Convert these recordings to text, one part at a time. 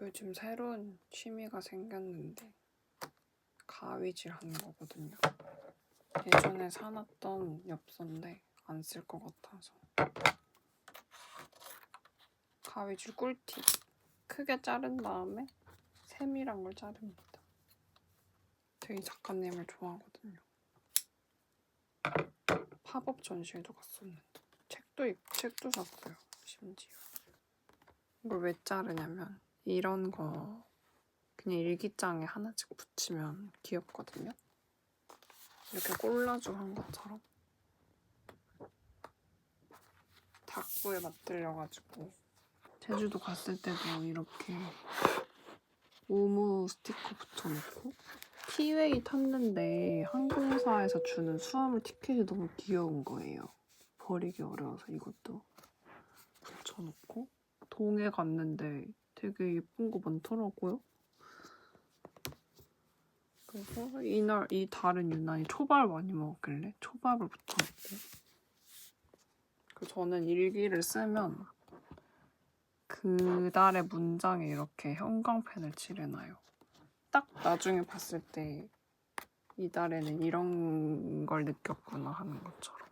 요즘 새로운 취미가 생겼는데 가위질 하는 거거든요. 예전에 사놨던 엽서인데 안 쓸 것 같아서. 가위질 꿀팁. 크게 자른 다음에 세밀한 걸 자릅니다. 되게 작가님을 좋아하거든요. 팝업 전시회도 갔었는데 책도 샀어요. 심지어. 이걸 왜 자르냐면 이런 거 그냥 일기장에 하나씩 붙이면 귀엽거든요. 이렇게 콜라주 한 것처럼 닭부에 맞들려가지고 제주도 갔을 때도 이렇게 오무 스티커 붙여놓고 티웨이 탔는데 항공사에서 주는 수화물 티켓이 너무 귀여운 거예요. 버리기 어려워서 이것도 붙여놓고 동해 갔는데 되게 예쁜 거 많더라고요. 그래서 이 달은 유난히 초밥 많이 먹었길래 초밥을 붙여놓고 저는 일기를 쓰면 그 달의 문장에 이렇게 형광펜을 칠해놔요. 딱 나중에 봤을 때 이 달에는 이런 걸 느꼈구나 하는 것처럼.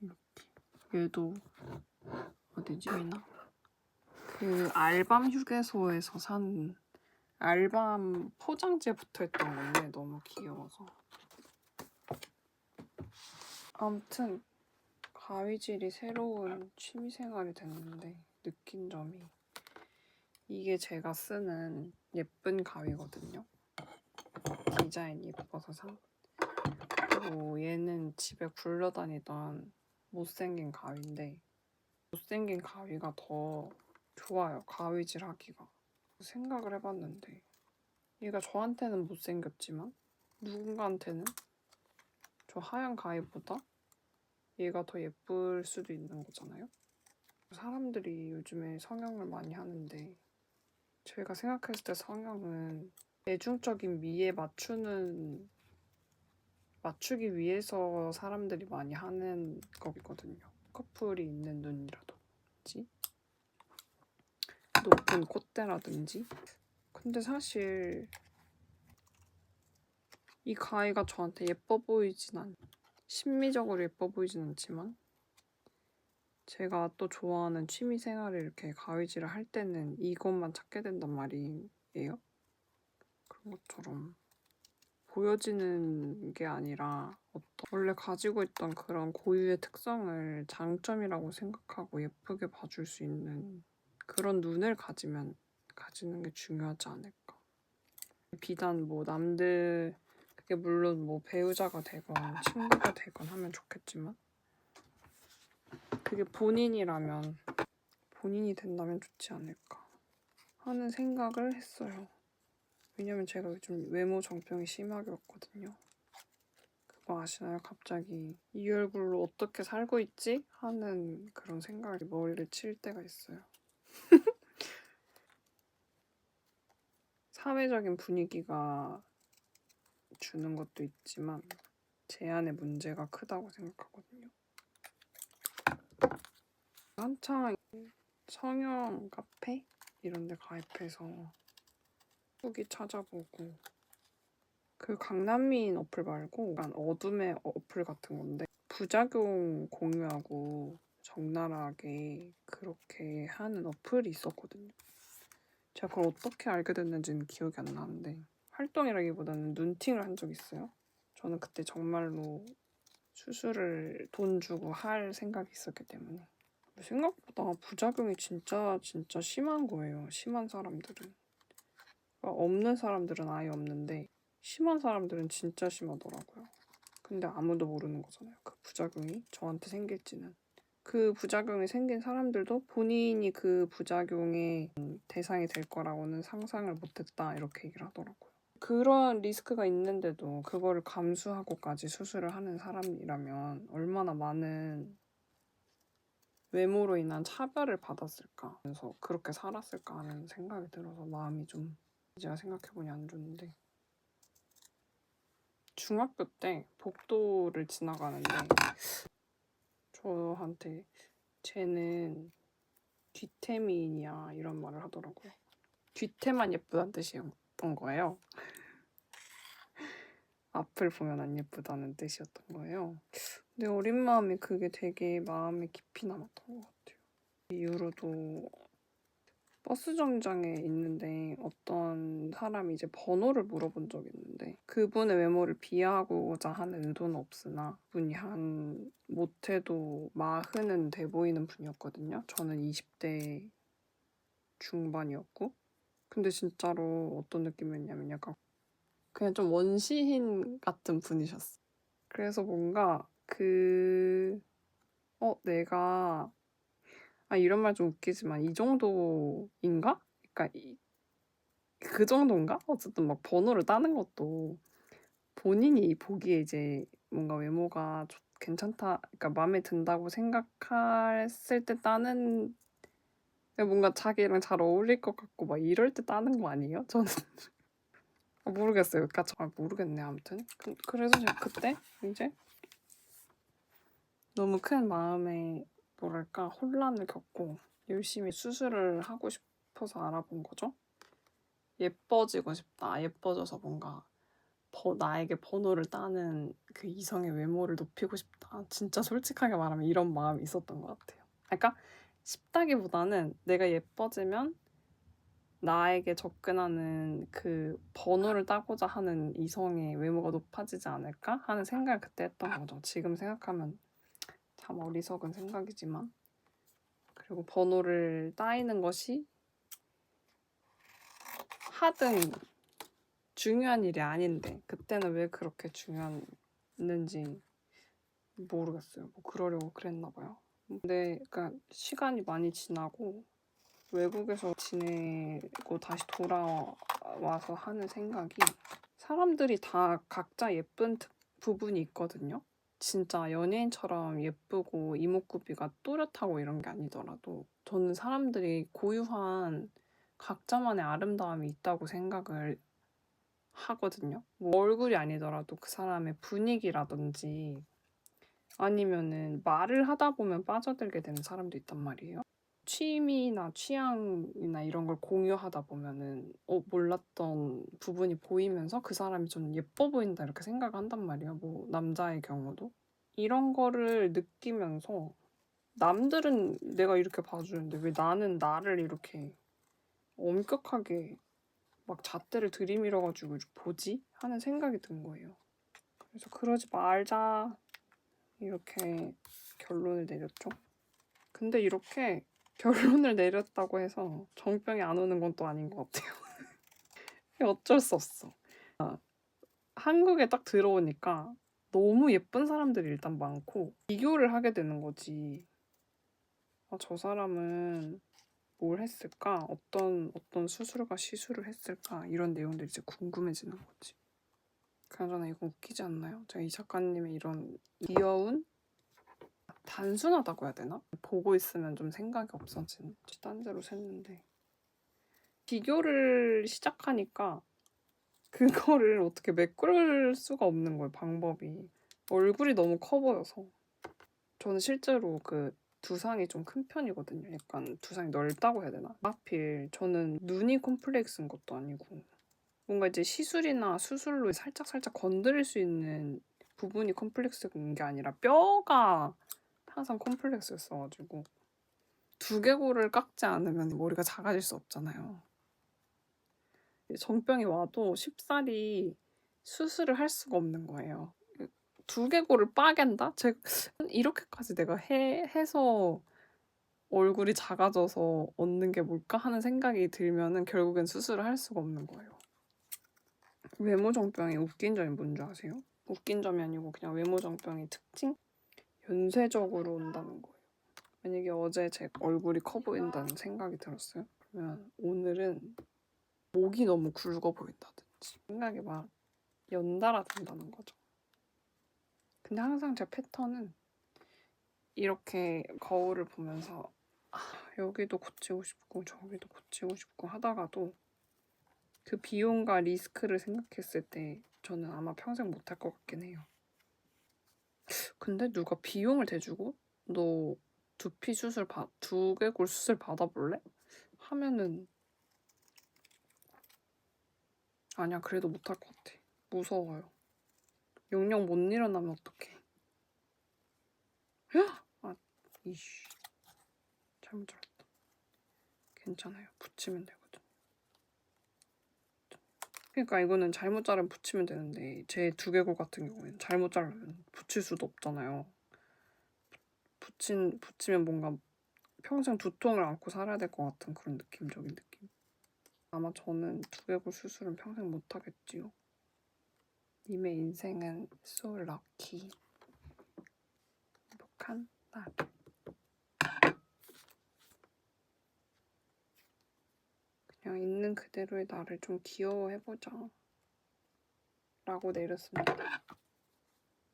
이렇게. 얘도 어디지? 미나? 그 알밤 휴게소에서 산 알밤 포장지에 붙어있던 건데 너무 귀여워서. 아무튼 가위질이 새로운 취미생활이 됐는데 느낀 점이 이게 제가 쓰는 예쁜 가위거든요. 디자인이 예뻐서 산. 그리고 얘는 집에 굴러다니던 못생긴 가위인데 못생긴 가위가 더 좋아요. 가위질 하기가. 생각을 해봤는데 얘가 저한테는 못생겼지만 누군가한테는 저 하얀 가위보다 얘가 더 예쁠 수도 있는 거잖아요. 사람들이 요즘에 성형을 많이 하는데 제가 생각했을 때 성형은 대중적인 미에 맞추기 위해서 사람들이 많이 하는 거거든요. 커플이 있는 눈이라든지 높은 콧대라든지. 근데 사실 이 가위가 저한테 심미적으로 예뻐 보이진 않지만 제가 또 좋아하는 취미생활을 이렇게 가위질을 할 때는 이것만 찾게 된단 말이에요. 그런 것처럼 보여지는 게 아니라 원래 가지고 있던 그런 고유의 특성을 장점이라고 생각하고 예쁘게 봐줄 수 있는 그런 눈을 가지는 게 중요하지 않을까. 비단 뭐 남들 그게 물론 뭐 배우자가 되건 친구가 되건 하면 좋겠지만 그게 본인이 된다면 좋지 않을까 하는 생각을 했어요. 왜냐면 제가 요즘 외모 정병이 심하게 왔거든요. 그거 아시나요? 갑자기 이 얼굴로 어떻게 살고 있지? 하는 그런 생각이 머리를 칠 때가 있어요. 사회적인 분위기가 주는 것도 있지만 제 안에 문제가 크다고 생각하거든요. 한창 성형 카페 이런 데 가입해서 후기 찾아보고 그 강남미인 어플 말고 약간 어둠의 어플 같은 건데 부작용 공유하고 적나라하게 그렇게 하는 어플이 있었거든요. 제가 그걸 어떻게 알게 됐는지는 기억이 안 나는데 활동이라기보다는 눈팅을 한 적이 있어요. 저는 그때 정말로 수술을 돈 주고 할 생각이 있었기 때문에 생각보다 부작용이 진짜 심한 거예요. 심한 사람들은. 그러니까 없는 사람들은 아예 없는데 심한 사람들은 진짜 심하더라고요. 근데 아무도 모르는 거잖아요. 그 부작용이 저한테 생길지는. 그 부작용이 생긴 사람들도 본인이 그 부작용의 대상이 될 거라고는 상상을 못했다 이렇게 얘기를 하더라고요. 그런 리스크가 있는데도 그거를 감수하고까지 수술을 하는 사람이라면 얼마나 많은 외모로 인한 차별을 받았을까 그래서 그렇게 살았을까 하는 생각이 들어서 마음이 좀 제가 생각해보니 안 좋은데 중학교 때 복도를 지나가는데 저한테 쟤는 뒤태민이야 이런 말을 하더라고요. 뒤태만 예쁘다는 뜻이었던 거예요. 앞을 보면 안 예쁘다는 뜻이었던 거예요. 근데 어린 마음에 그게 되게 마음에 깊이 남았던 것 같아요. 이후로도 버스 정류장에 있는데 어떤 사람이 이제 번호를 물어본 적이 있는데 그분의 외모를 비하하고자 하는 의도는 없으나 그분이 한 못해도 40은 돼 보이는 분이었거든요. 저는 20대 중반이었고 근데 진짜로 어떤 느낌이었냐면 약간 그냥 좀 원시인 같은 분이셨어. 그래서 뭔가 내가 이런 말 좀 웃기지만 이 정도인가? 그러니까 그 정도인가? 어쨌든 막 번호를 따는 것도 본인이 보기에 이제 뭔가 외모가 괜찮다, 그러니까 마음에 든다고 생각했을 때 따는 뭔가 자기랑 잘 어울릴 것 같고 막 이럴 때 따는 거 아니에요? 저는 모르겠어요. 그러니까 잘 모르겠네. 아무튼 그래서 제가 그때 이제 너무 큰 마음에 뭐랄까 혼란을 겪고 열심히 수술을 하고 싶어서 알아본 거죠. 예뻐지고 싶다. 예뻐져서 뭔가 나에게 번호를 따는 그 이성의 외모를 높이고 싶다. 진짜 솔직하게 말하면 이런 마음이 있었던 것 같아요. 그러니까 싶다기보다는 내가 예뻐지면 나에게 접근하는 그 번호를 따고자 하는 이성의 외모가 높아지지 않을까 하는 생각을 그때 했던 거죠. 지금 생각하면 참 어리석은 생각이지만 그리고 번호를 따이는 것이 하등 중요한 일이 아닌데 그때는 왜 그렇게 중요했는지 모르겠어요. 뭐 그러려고 그랬나 봐요. 근데 그러니까 시간이 많이 지나고 외국에서 지내고 다시 돌아와서 하는 생각이 사람들이 다 각자 예쁜 부분이 있거든요. 진짜 연예인처럼 예쁘고 이목구비가 또렷하고 이런 게 아니더라도 저는 사람들이 고유한 각자만의 아름다움이 있다고 생각을 하거든요. 뭐 얼굴이 아니더라도 그 사람의 분위기라든지 아니면은 말을 하다 보면 빠져들게 되는 사람도 있단 말이에요. 취미나 취향이나 이런 걸 공유하다 보면은 몰랐던 부분이 보이면서 그 사람이 좀 예뻐 보인다 이렇게 생각을 한단 말이에요. 뭐 남자의 경우도. 이런 거를 느끼면서 남들은 내가 이렇게 봐주는데 왜 나는 나를 이렇게 엄격하게 막 잣대를 들이밀어가지고 보지? 하는 생각이 든 거예요. 그래서 그러지 말자 이렇게 결론을 내렸죠. 근데 이렇게 결론을 내렸다고 해서 정병이 안 오는 건 또 아닌 것 같아요. 어쩔 수 없어. 한국에 딱 들어오니까 너무 예쁜 사람들이 일단 많고 비교를 하게 되는 거지. 저 사람은 뭘 했을까? 어떤 수술과 시술을 했을까? 이런 내용들이 이제 궁금해지는 거지. 그나저나 이거 웃기지 않나요? 제가 이 작가님의 이런 귀여운 단순하다고 해야 되나? 보고 있으면 좀 생각이 없어지는 딴 데로 샜는데 비교를 시작하니까 그거를 어떻게 메꿀 수가 없는 거예요. 방법이. 얼굴이 너무 커 보여서. 저는 실제로 그 두상이 좀 큰 편이거든요. 약간 두상이 넓다고 해야 되나? 하필 저는 눈이 콤플렉스인 것도 아니고 뭔가 이제 시술이나 수술로 살짝 건드릴 수 있는 부분이 콤플렉스인 게 아니라 뼈가 항상 콤플렉스였어가지고 두개골을 깎지 않으면 머리가 작아질 수 없잖아요. 정병이 와도 쉽사리 수술을 할 수가 없는 거예요. 두개골을 빠갠다? 이렇게까지 내가 해서 얼굴이 작아져서 얻는 게 뭘까 하는 생각이 들면은 결국엔 수술을 할 수가 없는 거예요. 외모정병이 웃긴 점이 뭔지 아세요? 웃긴 점이 아니고 그냥 외모정병의 특징? 연쇄적으로 온다는 거예요. 만약에 어제 제 얼굴이 커 보인다는 생각이 들었어요. 그러면 오늘은 목이 너무 굵어 보인다든지 생각이 막 연달아 든다는 거죠. 근데 항상 제 패턴은 이렇게 거울을 보면서 여기도 고치고 싶고 저기도 고치고 싶고 하다가도 그 비용과 리스크를 생각했을 때 저는 아마 평생 못할 것 같긴 해요. 근데 누가 비용을 대주고 너 두피골 수술 받아볼래? 하면은 아니야, 그래도 못할 것 같아. 무서워요. 영영 못 일어나면 어떡해. 아, 이씨. 잘못 잘랐다. 괜찮아요. 붙이면 되거든. 그러니까 이거는 잘못 자르면 붙이면 되는데 제 두개골 같은 경우에는 잘못 자르면 붙일 수도 없잖아요. 붙이면 뭔가 평생 두통을 안고 살아야 될 것 같은 그런 느낌적인 느낌. 아마 저는 두개골 수술은 평생 못 하겠지요. 님의 인생은 so lucky. 행복한 날. 그냥 있는 그대로의 나를 좀 귀여워해보자. 라고 내렸습니다.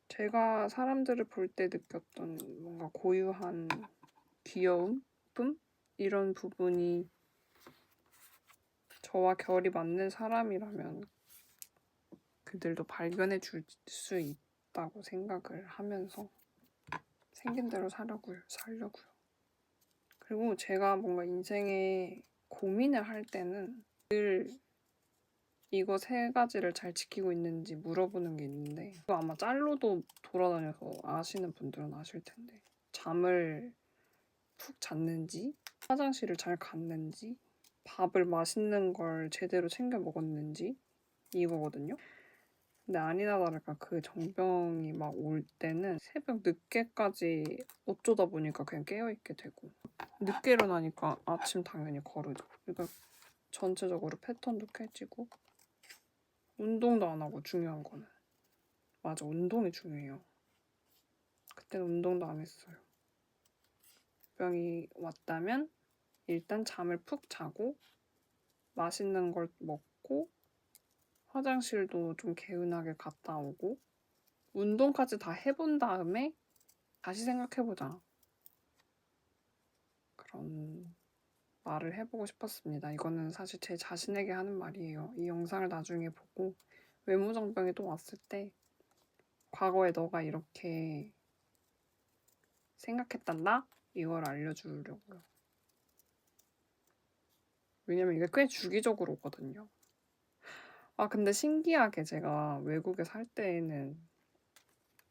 제가 사람들을 볼 때 느꼈던 뭔가 고유한 귀여움? 품? 이런 부분이 저와 결이 맞는 사람이라면 그들도 발견해 줄 수 있다고 생각을 하면서 생긴 대로 살려고요. 그리고 제가 뭔가 인생에 고민을 할 때는 늘 이거 세 가지를 잘 지키고 있는지 물어보는 게 있는데 이거 아마 짤로도 돌아다녀서 아시는 분들은 아실 텐데 잠을 푹 잤는지 화장실을 잘 갔는지 밥을 맛있는 걸 제대로 챙겨 먹었는지 이거거든요. 근데 아니나 다를까 그 정병이 막 올 때는 새벽 늦게까지 어쩌다 보니까 그냥 깨어있게 되고 늦게 일어나니까 아침 당연히 거르죠. 그러니까 전체적으로 패턴도 깨지고 운동도 안 하고 중요한 거는 맞아 운동이 중요해요. 그때는 운동도 안 했어요. 병이 왔다면 일단 잠을 푹 자고 맛있는 걸 먹고 화장실도 좀 개운하게 갔다 오고 운동까지 다 해본 다음에 다시 생각해보자. 그런 말을 해보고 싶었습니다. 이거는 사실 제 자신에게 하는 말이에요. 이 영상을 나중에 보고 외무정병이 또 왔을 때 과거에 너가 이렇게 생각했단다? 이걸 알려주려고요. 왜냐면 이게 꽤 주기적으로 오거든요. 아 근데 신기하게 제가 외국에 살 때에는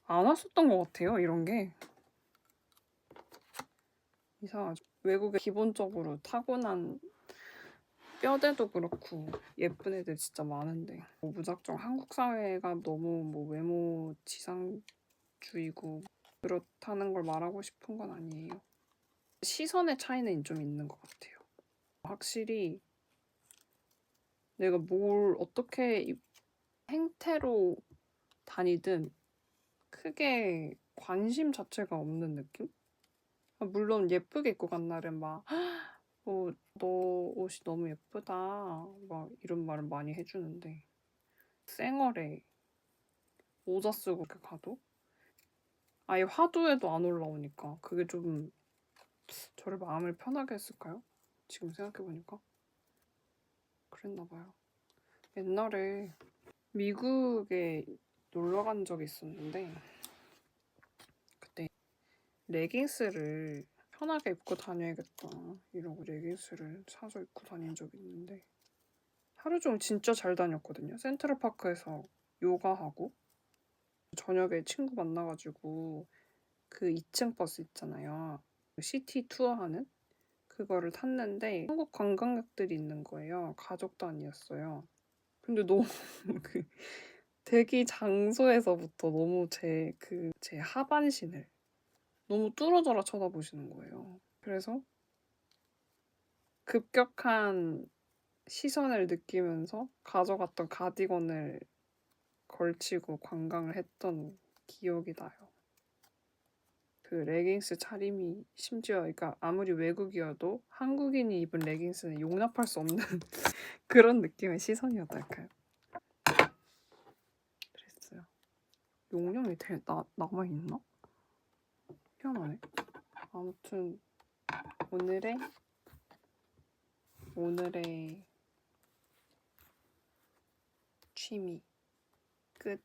안 왔었던 것 같아요. 이런 게. 이상하죠. 외국에 기본적으로 타고난 뼈대도 그렇고 예쁜 애들 진짜 많은데 뭐 무작정 한국 사회가 너무 뭐 외모 지상주의고 그렇다는 걸 말하고 싶은 건 아니에요. 시선의 차이는 좀 있는 것 같아요. 확실히 내가 뭘 어떻게 행태로 다니든 크게 관심 자체가 없는 느낌? 물론 예쁘게 입고 간 날은 막 너 옷이 너무 예쁘다 막 이런 말을 많이 해주는데 쌩얼에 모자 쓰고 이렇게 가도 아예 화두에도 안 올라오니까 그게 좀 저를 마음을 편하게 했을까요? 지금 생각해보니까 그랬나 봐요. 옛날에 미국에 놀러 간 적이 있었는데 그때 레깅스를 편하게 입고 다녀야겠다 이러고 레깅스를 사서 입고 다닌 적이 있는데 하루 종일 진짜 잘 다녔거든요. 센트럴파크에서 요가하고 저녁에 친구 만나가지고 그 2층 버스 있잖아요. 시티 투어하는 그거를 탔는데 한국 관광객들이 있는 거예요. 가족도 아니었어요. 근데 너무 그 대기 장소에서부터 너무 제 하반신을 너무 뚫어져라 쳐다보시는 거예요. 그래서 급격한 시선을 느끼면서 가져갔던 가디건을 걸치고 관광을 했던 기억이 나요. 그 레깅스 차림이 심지어 그러니까 아무리 외국이어도 한국인이 입은 레깅스는 용납할 수 없는 그런 느낌의 시선이었달까요? 그랬어요. 용량이 남아있나? 희한하네. 아무튼 오늘의 취미 끝.